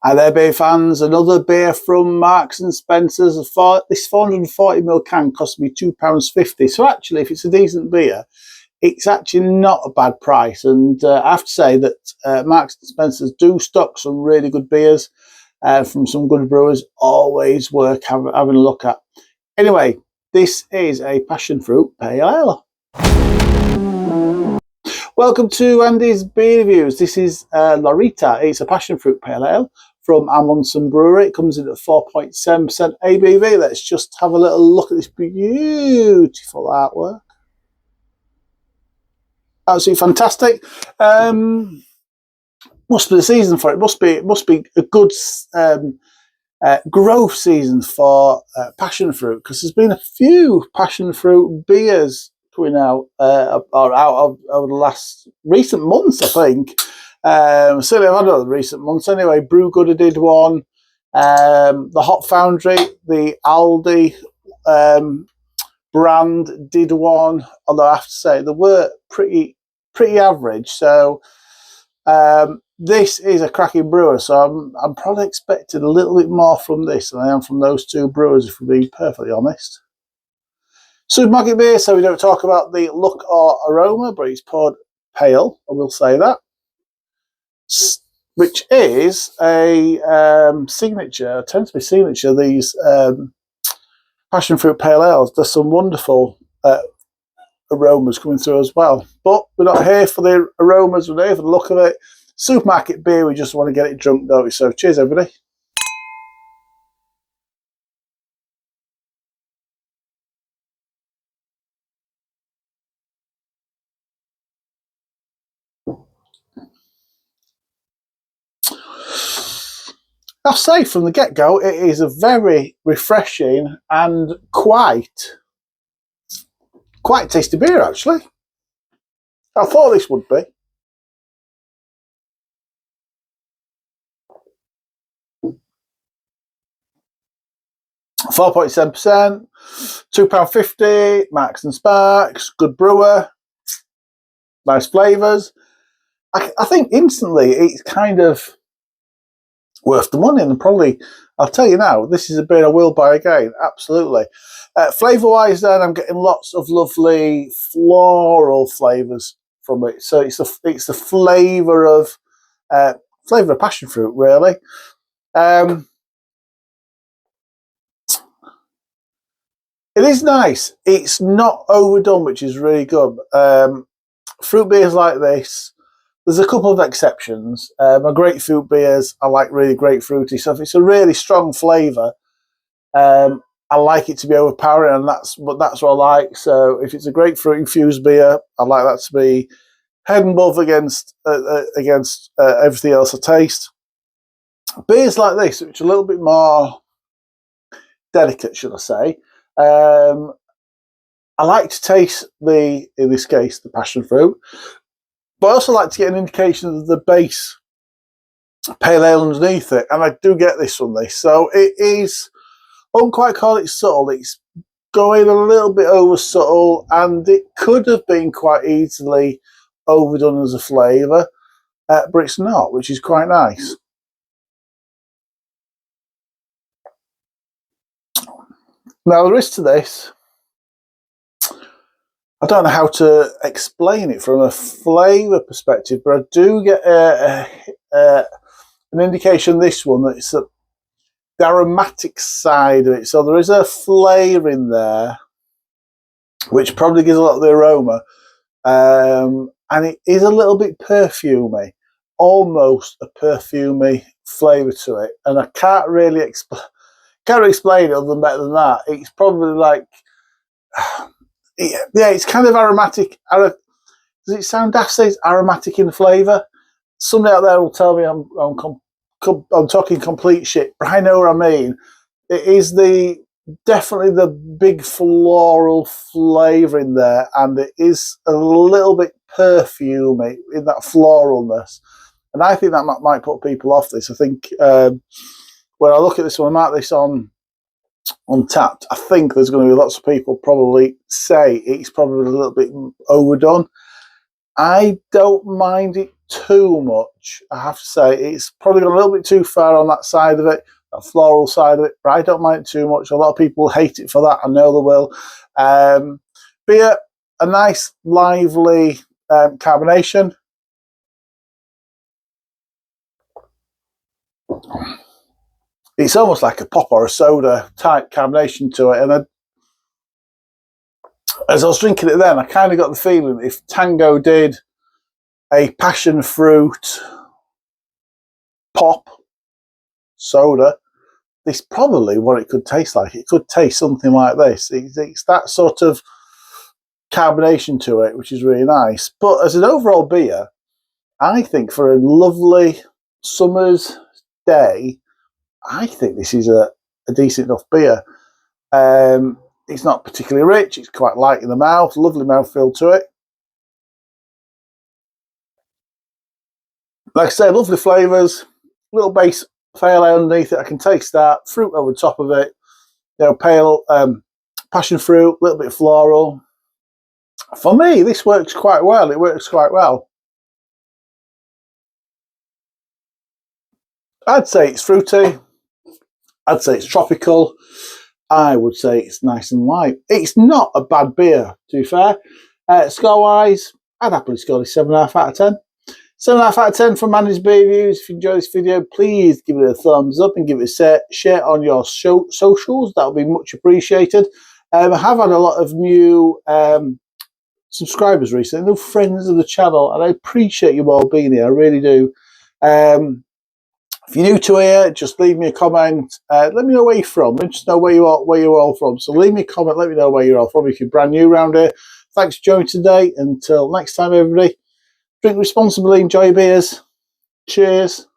Hi there, beer fans. Another beer from Marks and Spencer's. This 440ml can cost me £2.50. So actually, if it's a decent beer, it's actually not a bad price. And I have to say that Marks and Spencer's do stock some really good beers from some good brewers. Always worth having a look at. Anyway, this is a Passionfruit Pale Ale. Welcome to Andy's Beer Reviews. This is Lorita. It's a Passionfruit Pale Ale from Amundsen Brewery. It comes in at 4.7% ABV. Let's just have a little look at this beautiful artwork. Absolutely fantastic. Must be the season for it. Must be a good growth season for Passionfruit, because there's been a few Passionfruit beers coming out over the last recent months, I think. Certainly I've had other recent months anyway. Brewgooder did one. The Hop Foundry, the Aldi brand did one. Although I have to say they were pretty average. So this is a cracking brewer. So I'm probably expecting a little bit more from this than I am from those two brewers, if we're being perfectly honest. Supermarket beer, so we don't talk about the look or aroma, but it's poured pale, I will say that. Which is a signature, tends to be signature, these Passionfruit Pale Ales. There's some wonderful aromas coming through as well. But we're not here for the aromas, we're here for the look of it. Supermarket beer, we just want to get it drunk, don't we? So cheers, everybody. I'll say from the get-go, it is a very refreshing and quite tasty beer, actually. I thought this would be. £4.7%, £2.50, Marks and Sparks, good brewer, nice flavours. I think instantly it's kind of worth the money, and probably, I'll tell you now, this is a beer I will buy again, absolutely. Flavour-wise then, I'm getting lots of lovely floral flavours from it. So it's the flavour of passion fruit, really. It is nice. It's not overdone, which is really good. Fruit beers like this, there's a couple of exceptions. My grapefruit beers, I like really grapefruity. So if it's a really strong flavour, I like it to be overpowering, and that's what I like. So if it's a grapefruit infused beer, I like that to be head and above against everything else I taste. Beers like this, which are a little bit more delicate, should I say. I like to taste in this case, the passion fruit, but I also like to get an indication of the base pale ale underneath it, and I do get this from this. So it is, I wouldn't quite call it subtle, it's going a little bit over subtle, and it could have been quite easily overdone as a flavour, but it's not, which is quite nice. Now there is to this, I don't know how to explain it from a flavour perspective, but I do get an indication this one that it's the aromatic side of it. So there is a flavour in there, which probably gives a lot of the aroma, and it is a little bit perfumey, almost a perfumey flavour to it. And I can't really explain it other than better than that. It's probably like, yeah, it's kind of aromatic. Does it sound daft? Says aromatic in flavour. Somebody out there will tell me I'm talking complete shit, but I know what I mean. It is definitely the big floral flavour in there, and it is a little bit perfumey in that floralness. And I think that might put people off this. I think when I look at this one, I mark this on Untapped, I think there's going to be lots of people probably say it's probably a little bit overdone. I don't mind it too much, I have to say. It's probably gone a little bit too far on that side of it, that floral side of it, but I don't mind it too much. A lot of people hate it for that. I know they will. Beer, a nice, lively carbonation. It's almost like a pop or a soda type carbonation to it. And as I was drinking it then, I kind of got the feeling if Tango did a passion fruit pop soda, this probably what it could taste like. It could taste something like this. It's that sort of carbonation to it, which is really nice. But as an overall beer, I think for a lovely summer's day, I think this is a decent enough beer. It's not particularly rich. It's quite light in the mouth. Lovely mouthfeel to it. Like I say, lovely flavours. Little base pale ale underneath it. I can taste that. Fruit over the top of it. You know, pale passion fruit, a little bit floral. For me, this works quite well. It works quite well. I'd say it's fruity. I'd say it's tropical. I would say it's nice and light. It's not a bad beer, to be fair. Score-wise, I'd happily score this 7.5 out of 10. 7.5 out of 10 from Manny's Beer Reviews. If you enjoy this video, please give it a thumbs up and give it a share on your socials. That would be much appreciated. I have had a lot of new subscribers recently, new friends of the channel, and I appreciate you all being here. I really do. If you're new to here, just leave me a comment. Let me know where you're from. I just know where you're all from. So leave me a comment. Let me know where you're all from. If you're brand new around here, thanks for joining today. Until next time, everybody, drink responsibly, enjoy your beers. Cheers.